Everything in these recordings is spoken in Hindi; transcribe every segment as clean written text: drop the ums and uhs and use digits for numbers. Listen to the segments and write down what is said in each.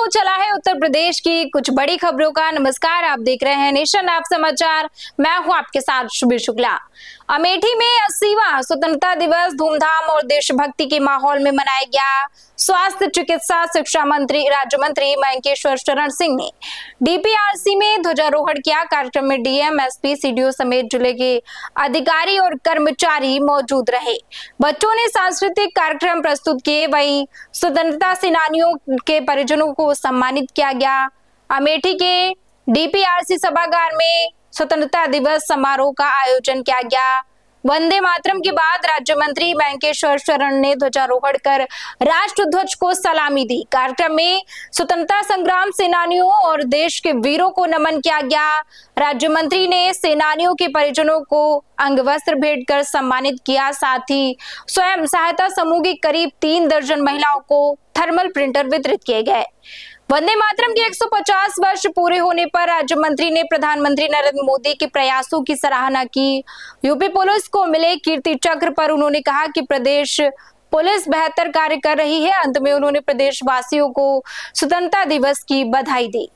हो चला है उत्तर प्रदेश की कुछ बड़ी खबरों का। नमस्कार, आप देख रहे हैं नेशन ऐप समाचार। मैं हूं आपके साथ शुभीर शुक्ला। अमेठी में 80वां स्वतंत्रता दिवस धूमधाम और देशभक्ति के माहौल में मनाया गया। स्वास्थ्य, चिकित्सा, शिक्षा मंत्री राज्य मंत्री मयंकेश्वर शरण सिंह ने डीपीआरसी में ध्वजारोहण किया। कार्यक्रम में डीएम, एसपी, सीडीओ समेत जिले के अधिकारी और कर्मचारी मौजूद रहे। बच्चों ने सांस्कृतिक कार्यक्रम प्रस्तुत किए, वहीं स्वतंत्रता सेनानियों के परिजनों को सम्मानित किया गया। अमेठी के डीपीआरसी सभागार में स्वतंत्रता दिवस समारोह का आयोजन किया गया। वंदे मातरम के बाद राज्य मंत्री मयंकेश्वर शरण ने ध्वजारोहण कर राष्ट्र ध्वज को सलामी दी। कार्यक्रम में स्वतंत्रता संग्राम सेनानियों और देश के वीरों को नमन किया गया। राज्य मंत्री ने सेनानियों के परिजनों को अंगवस्त्र भेंट कर सम्मानित किया। साथ ही स्वयं सहायता समूह की करीब 3 दर्जन महिलाओं को थर्मल प्रिंटर वितरित किए गए। वंदे मातरम के 150 वर्ष पूरे होने पर राज्य मंत्री ने प्रधानमंत्री नरेंद्र मोदी के प्रयासों की सराहना की। यूपी पुलिस को मिले कीर्ति चक्र पर उन्होंने कहा कि प्रदेश पुलिस बेहतर कार्य कर रही है। अंत में उन्होंने प्रदेशवासियों को स्वतंत्रता दिवस की बधाई दी।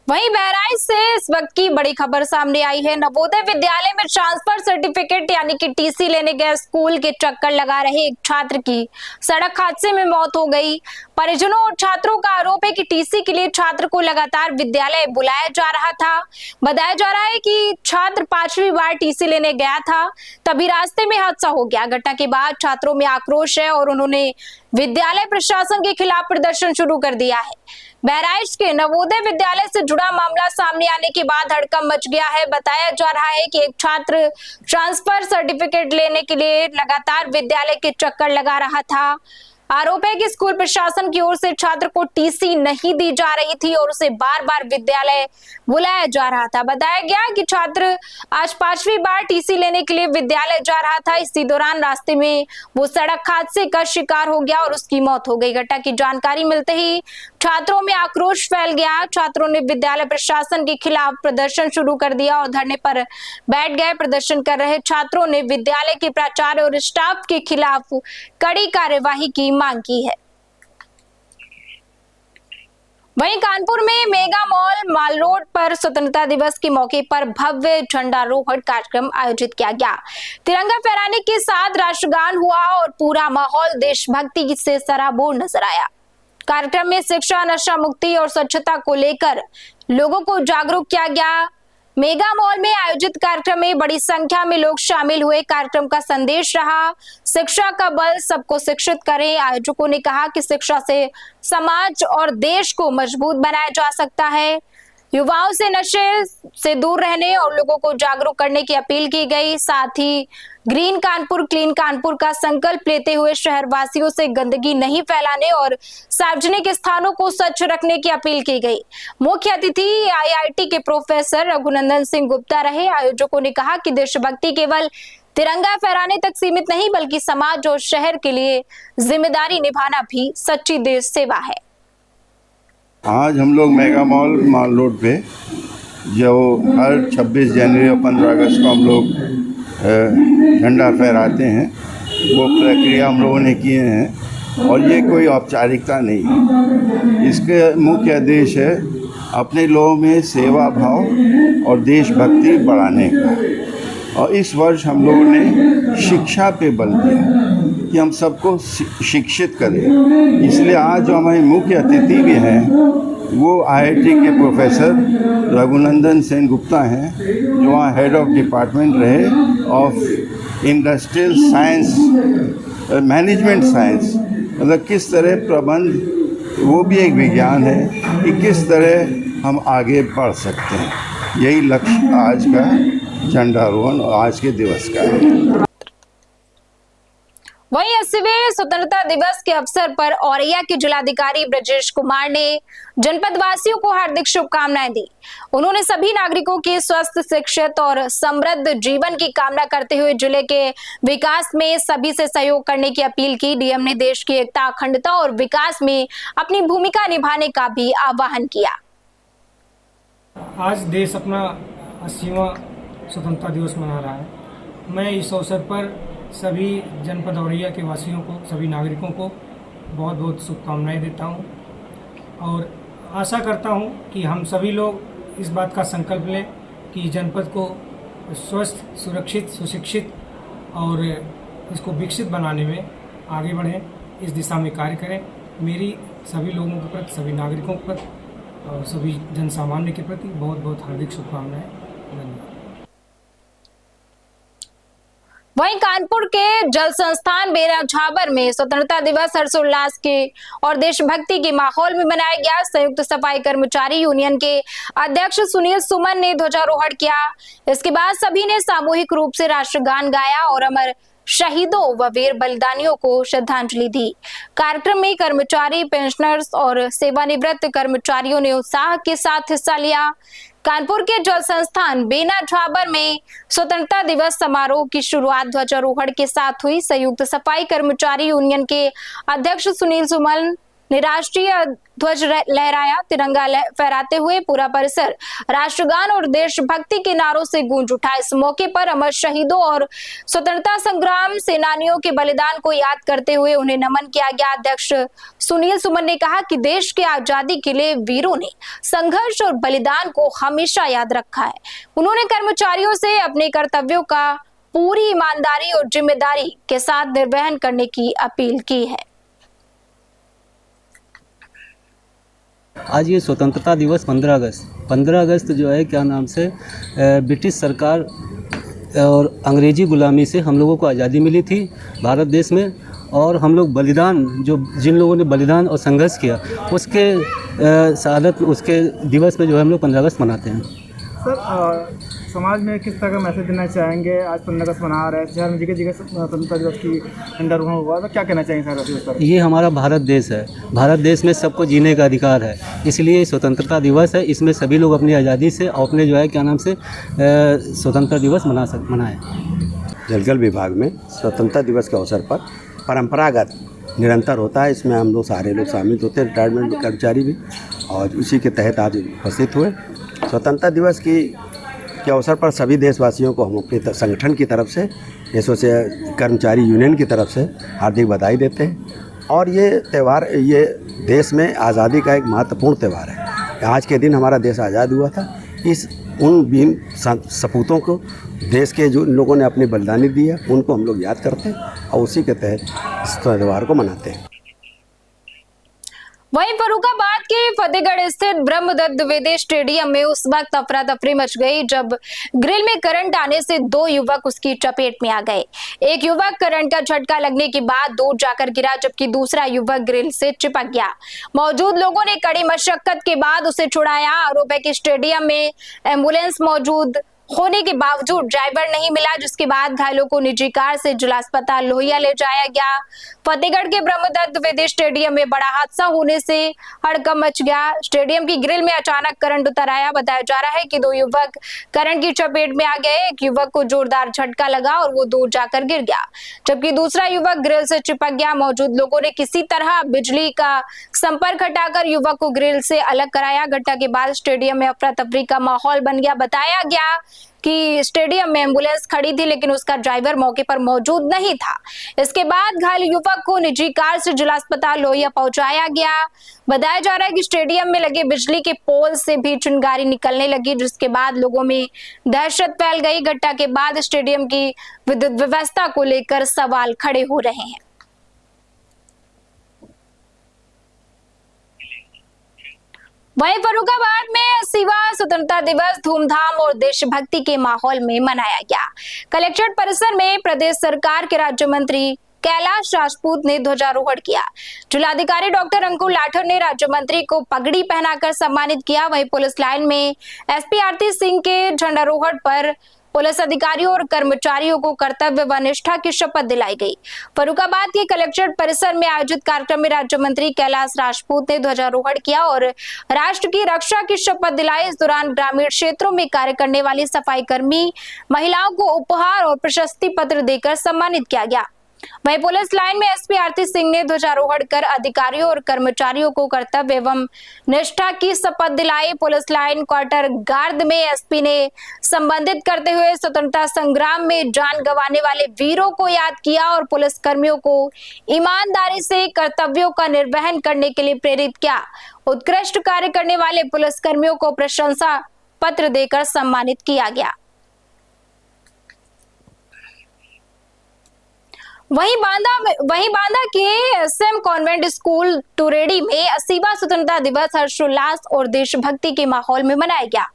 वहीं बहराइच से इस वक्त की बड़ी खबर सामने आई है। नवोदय विद्यालय में ट्रांसफर सर्टिफिकेट यानी कि टीसी लेने गए स्कूल के चक्कर लगा रहे एक छात्र की सड़क हादसे में मौत हो गई। परिजनों और छात्रों का आरोप है कि टीसी के लिए छात्र को लगातार विद्यालय बुलाया जा रहा था। बताया जा रहा है कि छात्र 5वीं बार टीसी लेने गया था, तभी रास्ते में हादसा हो गया। घटना के बाद छात्रों में आक्रोश है और उन्होंने विद्यालय प्रशासन के खिलाफ प्रदर्शन शुरू कर दिया है। बहराइच के नवोदय विद्यालय से जुड़ा मामला सामने आने के बाद हड़कंप मच गया है। बताया जा रहा है कि एक छात्र ट्रांसफर सर्टिफिकेट लेने के लिए लगातार विद्यालय के चक्कर लगा रहा था। आरोप है कि स्कूल प्रशासन की ओर से छात्र को टीसी नहीं दी जा रही थी और उसे बार बार विद्यालय बुलाया जा रहा था। बताया गया कि छात्र आज 5वीं बार टीसी लेने के लिए विद्यालय जा रहा था। इसी दौरान रास्ते में वो सड़क हादसे का शिकार हो गया और उसकी मौत हो गई। घटना की जानकारी मिलते ही छात्रों में आक्रोश फैल गया। छात्रों ने विद्यालय प्रशासन के खिलाफ प्रदर्शन शुरू कर दिया और धरने पर बैठ गए। प्रदर्शन कर रहे छात्रों ने विद्यालय के प्राचार्य और स्टाफ के खिलाफ कड़ी कार्यवाही की मांग की है। वहीं कानपुर में मेगा मॉल माल रोड पर स्वतंत्रता दिवस के मौके पर भव्य झंडारोहण कार्यक्रम आयोजित किया गया। तिरंगा फहराने के साथ राष्ट्रगान हुआ और पूरा माहौल देशभक्ति से सराबोर नजर आया। कार्यक्रम में शिक्षा, नशा मुक्ति और स्वच्छता को लेकर लोगों को जागरूक किया गया। मेगा मॉल में आयोजित कार्यक्रम में बड़ी संख्या में लोग शामिल हुए। कार्यक्रम का संदेश रहा, शिक्षा का बल, सबको शिक्षित करें। आयोजकों ने कहा कि शिक्षा से समाज और देश को मजबूत बनाया जा सकता है। युवाओं से नशे से दूर रहने और लोगों को जागरूक करने की अपील की गई। साथ ही ग्रीन कानपुर क्लीन कानपुर का संकल्प लेते हुए शहरवासियों से गंदगी नहीं फैलाने और सार्वजनिक स्थानों को स्वच्छ रखने की अपील की गई। मुख्य अतिथि आईआईटी के प्रोफेसर रघुनंदन सिंह गुप्ता रहे। आयोजकों ने कहा कि देशभक्ति केवल तिरंगा फहराने तक सीमित नहीं, बल्कि समाज और शहर के लिए जिम्मेदारी निभाना भी सच्ची देश सेवा है। आज हम लोग मेगा मॉल माल रोड पे जो हर 26 जनवरी और 15 अगस्त को हम लोग झंडा फहराते हैं, वो प्रक्रिया हम लोगों ने किए हैं और ये कोई औपचारिकता नहीं है। इसके मुख्य उद्देश्य है अपने लोगों में सेवा भाव और देशभक्ति बढ़ाने का। और इस वर्ष हम लोगों ने शिक्षा पे बल दिया कि हम सबको शिक्षित करें। इसलिए आज जो हमारे मुख्य अतिथि भी हैं वो आईआईटी के प्रोफेसर रघुनंदन सिंह गुप्ता हैं, जो वहाँ हेड ऑफ डिपार्टमेंट रहे of industrial science, management science, मतलब किस तरह प्रबंध, वो भी एक विज्ञान है कि किस तरह हम आगे बढ़ सकते हैं। यही लक्ष्य आज का झंडारोहण और आज के दिवस का है। वहीं 80वें स्वतंत्रता दिवस के अवसर पर औरैया के जिलाधिकारी ब्रजेश कुमार ने जनपद वासियों को हार्दिक शुभकामनाएं दी। उन्होंने सभी नागरिकों के स्वस्थ, शिक्षित और समृद्ध जीवन की कामना करते हुए जिले के विकास में सभी से सहयोग करने की अपील की। डीएम ने देश की एकता, अखंडता और विकास में अपनी भूमिका निभाने का भी आह्वान किया। आज देश अपना 80वां स्वतंत्रता दिवस मना रहा है। मैं इस अवसर पर सभी जनपद औरैया के वासियों को, सभी नागरिकों को बहुत बहुत शुभकामनाएं देता हूं और आशा करता हूं कि हम सभी लोग इस बात का संकल्प लें कि जनपद को स्वस्थ, सुरक्षित, सुशिक्षित और इसको विकसित बनाने में आगे बढ़ें, इस दिशा में कार्य करें। मेरी सभी लोगों के प्रति, सभी नागरिकों के प्रति और सभी जन सामान्य के प्रति बहुत बहुत हार्दिक शुभकामनाएं। धन्यवाद। वहीं कानपुर के जल संस्थान बेरा झाबर में स्वतंत्रता दिवस हर्षोल्लास के और देशभक्ति के माहौल में मनाया गया। संयुक्त सफाई कर्मचारी यूनियन के अध्यक्ष सुनील सुमन ने ध्वजारोहण किया। इसके बाद सभी ने सामूहिक रूप से राष्ट्रगान गाया और अमर शहीदों व वीर बलिदानियों को श्रद्धांजलि दी। कार्यक्रम में कर्मचारी, पेंशनर्स और सेवानिवृत्त कर्मचारियों ने उत्साह के साथ हिस्सा लिया। कानपुर के जल संस्थान बेना झाबर में स्वतंत्रता दिवस समारोह की शुरुआत ध्वजारोहण के साथ हुई। संयुक्त सफाई कर्मचारी यूनियन के अध्यक्ष सुनील सुमन ने राष्ट्रीय ध्वज लहराया। तिरंगा फहराते हुए पूरा परिसर राष्ट्रगान और देशभक्ति के नारों से गूंज उठा। इस मौके पर अमर शहीदों और स्वतंत्रता संग्राम सेनानियों के बलिदान को याद करते हुए उन्हें नमन किया गया। अध्यक्ष सुनील सुमन ने कहा कि देश के आजादी के लिए वीरों ने संघर्ष और बलिदान को हमेशा याद रखा है। उन्होंने कर्मचारियों से अपने कर्तव्यों का पूरी ईमानदारी और जिम्मेदारी के साथ निर्वहन करने की अपील की है। आज ये स्वतंत्रता दिवस 15 अगस्त जो है क्या नाम से ब्रिटिश सरकार और अंग्रेजी गुलामी से हम लोगों को आज़ादी मिली थी भारत देश में, और हम लोग बलिदान, जो जिन लोगों ने बलिदान और संघर्ष किया उसके शहादत, उसके दिवस में जो है हम लोग 15 अगस्त मनाते हैं। सर, समाज में किस तरह का मैसेज देना चाहेंगे? आज 15 अगस्त मना रहे हैं, शहर में जगह स्वतंत्रता दिवस की झंडारोहण हुआ, तो क्या कहना चाहेंगे सर? ये हमारा भारत देश है, भारत देश में सबको जीने का अधिकार है, इसलिए स्वतंत्रता दिवस है। इसमें सभी लोग अपनी आज़ादी से अपने जो है क्या नाम से स्वतंत्रता दिवस मनाएं। जलगल विभाग में स्वतंत्रता दिवस के अवसर पर परंपरागत निरंतर होता है। इसमें हम लोग सारे लोग शामिल होते हैं, रिटायरमेंट कर्मचारी भी, और इसी के तहत आज उपस्थित हुए। स्वतंत्रता दिवस के अवसर पर सभी देशवासियों को हम अपने संगठन की तरफ से, एसोसिएशन कर्मचारी यूनियन की तरफ से हार्दिक बधाई देते हैं। और ये त्यौहार, ये देश में आज़ादी का एक महत्वपूर्ण त्यौहार है। आज के दिन हमारा देश आज़ाद हुआ था। उन वीर सपूतों को, देश के जो लोगों ने अपनी बलिदानी दी है, उनको हम लोग याद करते हैं और उसी के तहत इस त्यौहार को मनाते हैं। वहीं फर्रुखाबाद के फतेहगढ़ स्थित ब्रह्मदत्त द्विवेदी स्टेडियम में उस वक्त अफरा तफरी मच गई जब ग्रिल में करंट आने से 2 युवक उसकी चपेट में आ गए। एक युवक करंट का झटका लगने के बाद दूर जाकर गिरा, जबकि दूसरा युवक ग्रिल से चिपक गया। मौजूद लोगों ने कड़ी मशक्कत के बाद उसे छुड़ाया। आरोप है कि स्टेडियम में एम्बुलेंस मौजूद होने के बावजूद ड्राइवर नहीं मिला, जिसके बाद घायलों को निजी कार से जिला अस्पताल लोहिया ले जाया गया। फतेहगढ़ के ब्रह्मदत्त द्विवेदी स्टेडियम में बड़ा हादसा होने से हड़कंप मच गया। स्टेडियम की ग्रिल में अचानक करंट उतर आया। बताया जा रहा है कि 2 युवक करंट की चपेट में आ गए। एक युवक को जोरदार झटका लगा और वो दूर जाकर गिर गया, जबकि दूसरा युवक ग्रिल से चिपक गया। मौजूद लोगों ने किसी तरह बिजली का संपर्क हटाकर युवक को ग्रिल से अलग कराया। घटना के बाद स्टेडियम में अफरा तफरी का माहौल बन गया। बताया गया कि स्टेडियम में एम्बुलेंस खड़ी थी, लेकिन उसका ड्राइवर मौके पर मौजूद नहीं था। इसके बाद घायल युवक को निजी कार से जिला अस्पताल लोहिया पहुंचाया गया। बताया जा रहा है कि स्टेडियम में लगे बिजली के पोल से भी चिंगारी निकलने लगी, जिसके बाद लोगों में दहशत फैल गई। घटना के बाद स्टेडियम की विद्युत व्यवस्था को लेकर सवाल खड़े हो रहे हैं। वहीं फर्रुखाबाद में 80वां स्वतंत्रता दिवस धूमधाम और देशभक्ति के माहौल में मनाया गया। कलेक्ट्रेट परिसर में प्रदेश सरकार के राज्य मंत्री कैलाश राजपूत ने ध्वजारोहण किया। जिलाधिकारी डॉक्टर अंकुर लाठर ने राज्य मंत्री को पगड़ी पहनाकर सम्मानित किया। वहीं पुलिस लाइन में एसपी आरती सिंह के झंडारोहण पर पुलिस अधिकारियों और कर्मचारियों को कर्तव्य व निष्ठा की शपथ दिलाई गई। फर्रुखाबाद के कलेक्ट्रेट परिसर में आयोजित कार्यक्रम में राज्य मंत्री कैलाश राजपूत ने ध्वजारोहण किया और राष्ट्र की रक्षा की शपथ दिलाई। इस दौरान ग्रामीण क्षेत्रों में कार्य करने वाली सफाई कर्मी महिलाओं को उपहार और प्रशस्ति पत्र देकर सम्मानित किया गया। वहीं पुलिस लाइन में एसपी आरती सिंह ने ध्वजारोहण कर अधिकारियों और कर्मचारियों को कर्तव्य एवं निष्ठा की शपथ दिलाई। पुलिस लाइन क्वार्टर गार्ड में एसपी ने संबोधित करते हुए स्वतंत्रता संग्राम में जान गंवाने वाले वीरों को याद किया और पुलिस कर्मियों को ईमानदारी से कर्तव्यों का निर्वहन करने के लिए प्रेरित किया। उत्कृष्ट कार्य करने वाले पुलिस कर्मियों को प्रशंसा पत्र देकर सम्मानित किया गया। वहीं बांदा के एसएम कॉन्वेंट स्कूल टुरेडी में 80वां स्वतंत्रता दिवस हर्षोल्लास और देशभक्ति के माहौल में मनाया गया।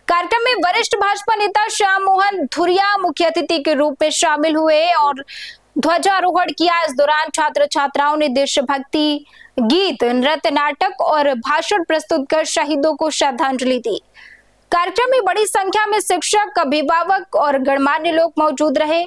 कार्यक्रम में वरिष्ठ भाजपा नेता श्याम मोहन धुरिया मुख्य अतिथि के रूप में शामिल हुए और ध्वजारोहण किया। इस दौरान छात्र छात्राओं ने देशभक्ति गीत, नृत्य, नाटक और भाषण प्रस्तुत कर शहीदों को श्रद्धांजलि दी। कार्यक्रम में बड़ी संख्या में शिक्षक, अभिभावक और गणमान्य लोग मौजूद रहे।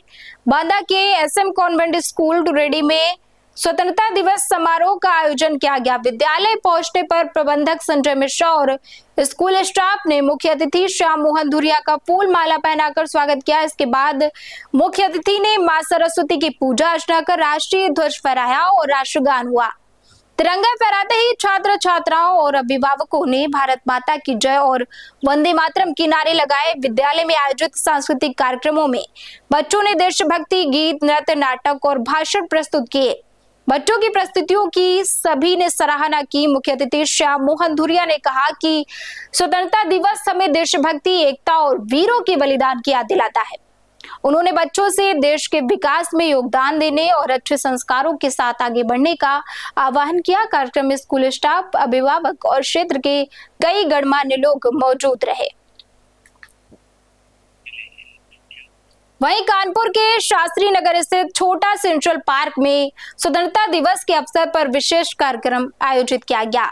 बांदा के एसएम कॉन्वेंट स्कूल टुरेडी में स्वतंत्रता दिवस समारोह का आयोजन किया गया। विद्यालय पहुंचने पर प्रबंधक संजय मिश्रा और स्कूल स्टाफ ने मुख्य अतिथि श्याम मोहन धुरिया का फूल माला पहनाकर स्वागत किया। इसके बाद मुख्य अतिथि ने मां सरस्वती की पूजा अर्चना कर राष्ट्रीय ध्वज फहराया और राष्ट्रगान हुआ। तिरंगा फहराते ही छात्र छात्राओं और अभिभावकों ने भारत माता की जय और वंदे मातरम के नारे लगाए। विद्यालय में आयोजित सांस्कृतिक कार्यक्रमों में बच्चों ने देशभक्ति गीत, नृत्य, नाटक और भाषण प्रस्तुत किए। बच्चों की प्रस्तुतियों की सभी ने सराहना की। मुख्य अतिथि श्याम मोहन धुरिया ने कहा कि स्वतंत्रता दिवस हमें देशभक्ति, एकता और वीरों के बलिदान की याद दिलाता है। उन्होंने बच्चों से देश के विकास में योगदान देने और अच्छे संस्कारों के साथ आगे बढ़ने का आह्वान किया। कार्यक्रम में स्कूल स्टाफ, अभिभावक और क्षेत्र के कई गणमान्य लोग मौजूद रहे। वहीं कानपुर के शास्त्री नगर स्थित छोटा सेंट्रल पार्क में स्वतंत्रता दिवस के अवसर पर विशेष कार्यक्रम आयोजित किया गया।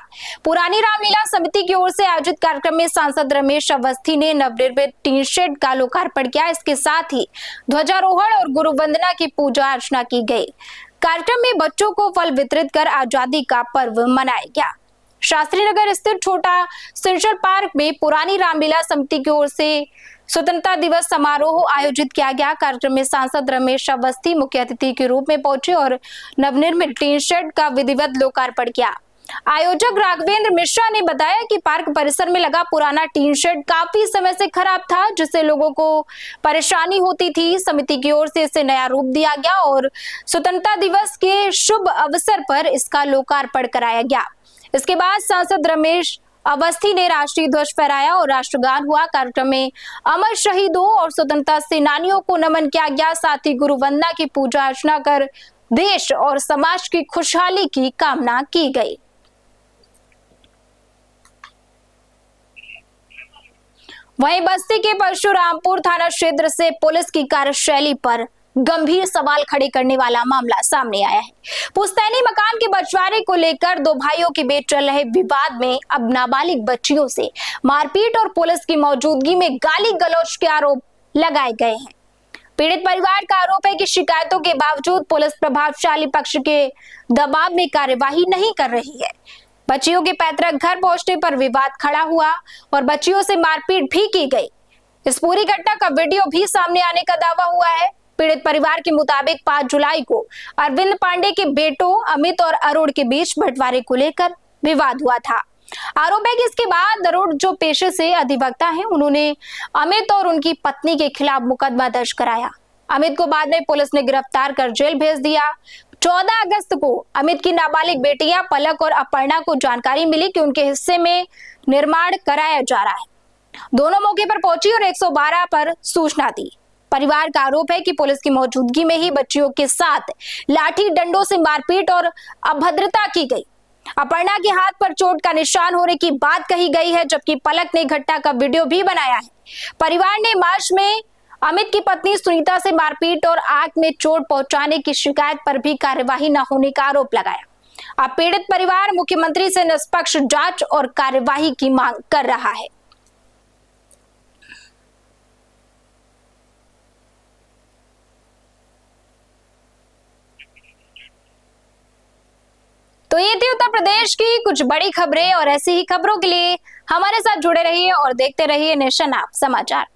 पुरानी रामलीला समिति की ओर से आयोजित कार्यक्रम में सांसद रमेश अवस्थी ने नवनिर्मित टीन शेड का लोकार्पण किया। इसके साथ ही ध्वजारोहण और गुरु वंदना की पूजा अर्चना की गई। कार्यक्रम में बच्चों को फल वितरित कर आजादी का पर्व मनाया गया। शास्त्री नगर स्थित छोटा सेंट्रल पार्क में पुरानी रामलीला समिति की ओर से स्वतंत्रता दिवस समारोह आयोजित किया गया। कार्यक्रम में सांसद रमेश अवस्थी मुख्य अतिथि के रूप में पहुंचे और नवनिर्मित टीन शेड का विधिवत लोकार्पण किया। आयोजक राघवेंद्र मिश्रा ने बताया कि पार्क परिसर में लगा पुराना टीन शेड काफी समय से खराब था, जिससे लोगों को परेशानी होती थी। समिति की ओर से इसे नया रूप दिया गया और स्वतंत्रता दिवस के शुभ अवसर पर इसका लोकार्पण कराया गया। इसके बाद सांसद रमेश अवस्थी ने राष्ट्रीय ध्वज फहराया और राष्ट्रगान हुआ। कार्यक्रम में अमर शहीदों और स्वतंत्रता सेनानियों को नमन किया गया। साथ ही गुरु वंदना की पूजा अर्चना कर देश और समाज की खुशहाली की कामना की गई। वहीं बस्ती के परशुरामपुर थाना क्षेत्र से पुलिस की कार्यशैली पर गंभीर सवाल खड़े करने वाला मामला सामने आया है। पुश्तैनी मकान के बंटवारे को लेकर दो भाइयों के बीच चल रहे विवाद में अब नाबालिग बच्चियों से मारपीट और पुलिस की मौजूदगी में गाली गलौज के आरोप लगाए गए हैं। पीड़ित परिवार का आरोप है कि शिकायतों के बावजूद पुलिस प्रभावशाली पक्ष के दबाव में कार्यवाही नहीं कर रही है। बच्चियों के पैतृक घर पहुंचने पर विवाद खड़ा हुआ और बच्चियों से मारपीट भी की गई। इस पूरी घटना का वीडियो भी सामने आने का दावा हुआ है। पीड़ित परिवार के मुताबिक 5 जुलाई को अरविंद पांडे के बेटों अमित और अरुण के बीच बंटवारे को लेकर विवाद हुआ था। आरोप है कि इसके बाद अरुण जो पेशे से अधिवक्ता हैं, उन्होंने अमित और उनकी पत्नी के खिलाफ मुकदमा दर्ज कराया। अमित को बाद में पुलिस ने गिरफ्तार कर जेल भेज दिया। 14 अगस्त को अमित की नाबालिग बेटियां पलक और अपर्णा को जानकारी मिली कि उनके हिस्से में निर्माण कराया जा रहा है। दोनों मौके पर पहुंची और 112 पर सूचना दी। परिवार का आरोप है कि पुलिस की मौजूदगी में ही बच्चियों के साथ लाठी डंडों से मारपीट और अभद्रता की गई। अपर्णा के हाथ पर चोट का निशान होने की बात कही गई है, जबकि पलक ने घटना का वीडियो भी बनाया है। परिवार ने मार्च में अमित की पत्नी सुनीता से मारपीट और आंख में चोट पहुंचाने की शिकायत पर भी कार्यवाही न होने का आरोप लगाया। अब पीड़ित परिवार मुख्यमंत्री से निष्पक्ष जांच और कार्यवाही की मांग कर रहा है। तो ये थी उत्तर प्रदेश की कुछ बड़ी खबरें और ऐसी ही खबरों के लिए हमारे साथ जुड़े रहिए और देखते रहिए नेशन आप समाचार।